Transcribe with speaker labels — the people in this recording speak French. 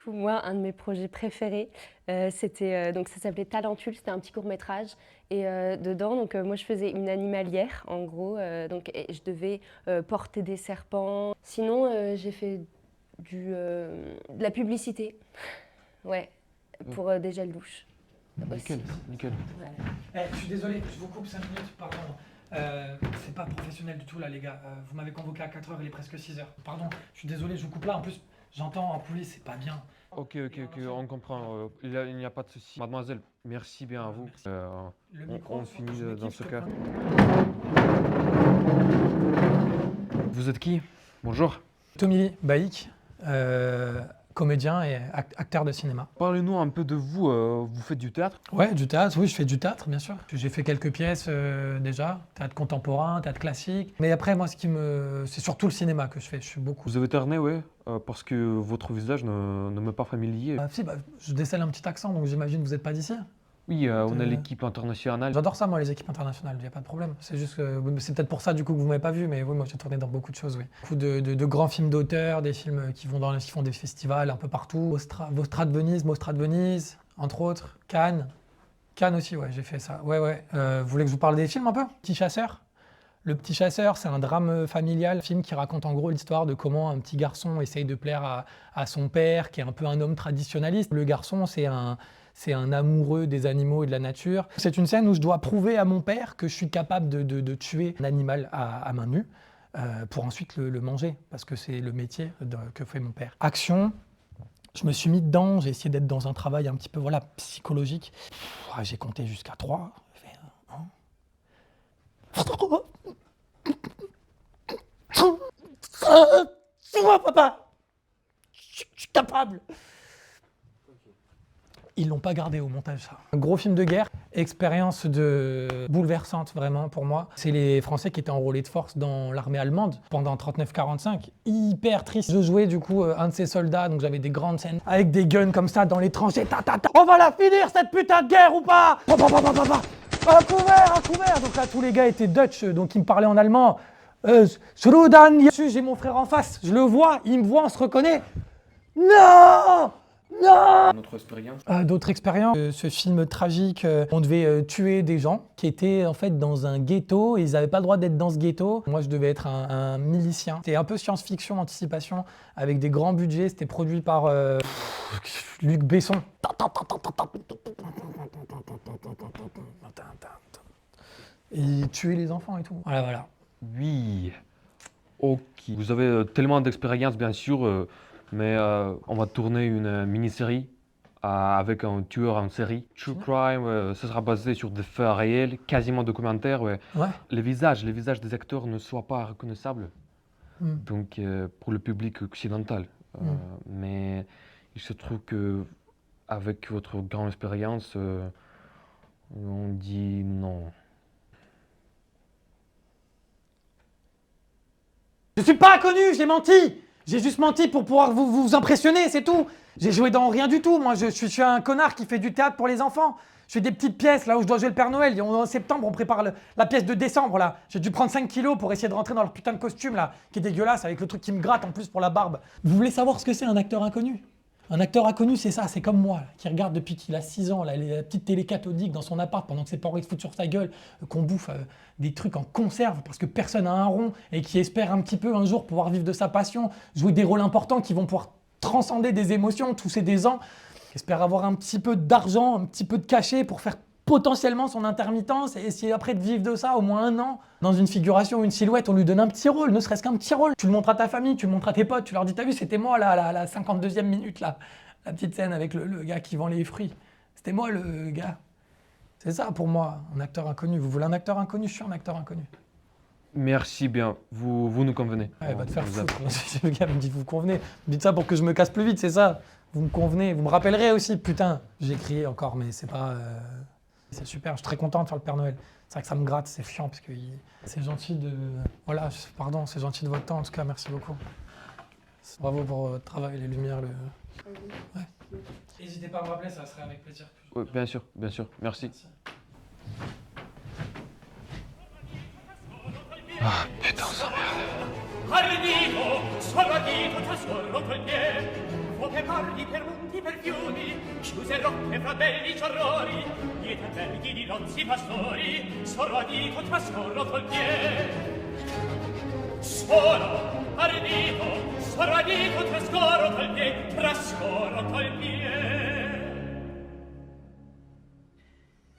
Speaker 1: Pour moi, un de mes projets préférés, donc ça s'appelait Talentule, c'était un petit court-métrage et dedans moi je faisais une animalière en gros, et je devais, porter des serpents. Sinon, j'ai fait de la publicité, ouais, pour, des gels douche aussi.
Speaker 2: Nickel, nickel.
Speaker 1: Voilà.
Speaker 3: Je suis désolé, je vous coupe 5 minutes, pardon. C'est pas professionnel du tout là les gars. Vous m'avez convoqué à 4h, il est presque 6h. Pardon, je suis désolé, je vous coupe là. En plus, j'entends en police, c'est pas bien.
Speaker 2: Ok, on comprend. Il n'y a pas de souci. Mademoiselle, merci bien à vous. On finit dans ce cas. Vous êtes qui? Bonjour.
Speaker 3: Tommy Baïk, comédien et acteur de cinéma.
Speaker 2: Parlez-nous un peu de vous. Vous faites du théâtre?
Speaker 3: Ouais, du théâtre, oui, je fais du théâtre, bien sûr. J'ai fait quelques pièces déjà, théâtre contemporain, théâtre classique. Mais après, moi, c'est surtout le cinéma que je fais, je suis beaucoup.
Speaker 2: Vous avez terné, oui, parce que votre visage ne m'est pas familier.
Speaker 3: Je décèle un petit accent, donc j'imagine que vous n'êtes pas d'ici.
Speaker 2: Oui, on a l'équipe internationale.
Speaker 3: J'adore ça, moi, les équipes internationales, il n'y a pas de problème. C'est juste que c'est peut-être pour ça, du coup, que vous ne m'avez pas vu, mais oui, moi, j'ai tourné dans beaucoup de choses, oui. Beaucoup de grands films d'auteur, des films qui font des festivals un peu partout. Mostra de Venise, entre autres. Cannes. Cannes aussi, ouais, j'ai fait ça. Ouais. Vous voulez que je vous parle des films un peu? Petit chasseur. Le Petit Chasseur, c'est un drame familial, un film qui raconte en gros l'histoire de comment un petit garçon essaye de plaire à son père, qui est un peu un homme traditionnaliste. Le garçon, c'est un amoureux des animaux et de la nature. C'est une scène où je dois prouver à mon père que je suis capable de tuer un animal à main nue pour ensuite le manger, parce que c'est le métier que fait mon père. Action, je me suis mis dedans, j'ai essayé d'être dans un travail un petit peu psychologique. J'ai compté jusqu'à 3. Suis-moi, papa! Je suis capable! Ils l'ont pas gardé au montage, ça. Un gros film de guerre, expérience bouleversante vraiment pour moi. C'est les Français qui étaient enrôlés de force dans l'armée allemande pendant 39-45. Hyper triste. Je jouais du coup un de ces soldats, donc j'avais des grandes scènes avec des guns comme ça dans les tranchées. On va la finir cette putain de guerre ou pas? Un couvert! Donc là tous les gars étaient Dutch, donc ils me parlaient en allemand. Schrudan, j'ai mon frère en face, je le vois, il me voit, on se reconnaît. Non!
Speaker 2: Notre expérience.
Speaker 3: D'autres expériences. Ce film tragique, on devait tuer des gens qui étaient en fait dans un ghetto et ils n'avaient pas le droit d'être dans ce ghetto. Moi, je devais être un milicien. C'était un peu science-fiction, anticipation, avec des grands budgets. C'était produit par Luc Besson. Et tuer les enfants et tout. Voilà.
Speaker 2: Oui. Ok. Vous avez tellement d'expérience, bien sûr. Mais on va tourner une mini-série avec un tueur en série. True Crime, ce sera basé sur des faits réels, quasiment documentaires. Ouais. Les visages des acteurs ne soient pas reconnaissables. Donc pour le public occidental. Mais il se trouve que avec votre grande expérience, on dit non.
Speaker 3: Je suis pas inconnu, j'ai menti. J'ai juste menti pour pouvoir vous impressionner, c'est tout. J'ai joué dans rien du tout. Moi, je suis un connard qui fait du théâtre pour les enfants. Je fais des petites pièces là où je dois jouer le Père Noël. En septembre, on prépare la pièce de décembre là. J'ai dû prendre 5 kilos pour essayer de rentrer dans leur putain de costume là, qui est dégueulasse avec le truc qui me gratte en plus pour la barbe. Vous voulez savoir ce que c'est un acteur inconnu? Un acteur inconnu, c'est ça, c'est comme moi, là, qui regarde depuis qu'il a 6 ans la petite télé cathodique dans son appart pendant que ses parents se foutent sur sa gueule, qu'on bouffe des trucs en conserve parce que personne n'a un rond et qui espère un petit peu un jour pouvoir vivre de sa passion, jouer des rôles importants qui vont pouvoir transcender des émotions, tousser des ans, espère avoir un petit peu d'argent, un petit peu de cachet pour faire potentiellement son intermittence et essayer après de vivre de ça au moins 1 an. Dans une figuration ou une silhouette, on lui donne un petit rôle, ne serait-ce qu'un petit rôle. Tu le montres à ta famille, tu le montres à tes potes, tu leur dis t'as vu c'était moi là, la 52e minute là, la petite scène avec le gars qui vend les fruits. C'était moi le gars. C'est ça pour moi, un acteur inconnu. Vous voulez un acteur inconnu? Je suis un acteur inconnu.
Speaker 2: Merci bien, vous nous convenez.
Speaker 3: Ouais, va te faire foutre. Le gars me dit vous convenez. Vous dites ça pour que je me casse plus vite, c'est ça? Vous me convenez, vous me rappellerez aussi, putain. J'ai crié encore, mais c'est pas... C'est super, je suis très content de faire le Père Noël. C'est vrai que ça me gratte, c'est chiant parce que c'est gentil de... Voilà, pardon, c'est gentil de votre temps en tout cas, merci beaucoup. Bravo pour votre travail, les lumières, Ouais. N'hésitez pas à me rappeler, ça serait avec plaisir.
Speaker 2: Oui, bien sûr, merci. Ah putain, ça merde.
Speaker 4: Fu che parli per monti per fiumi, chiuse rocche fra belli ciorrori, dietro alberghi di rozzi pastori, solo adito trascorro col piede. Solo ardito, solo adito trascorro col piede, trascorro col piede.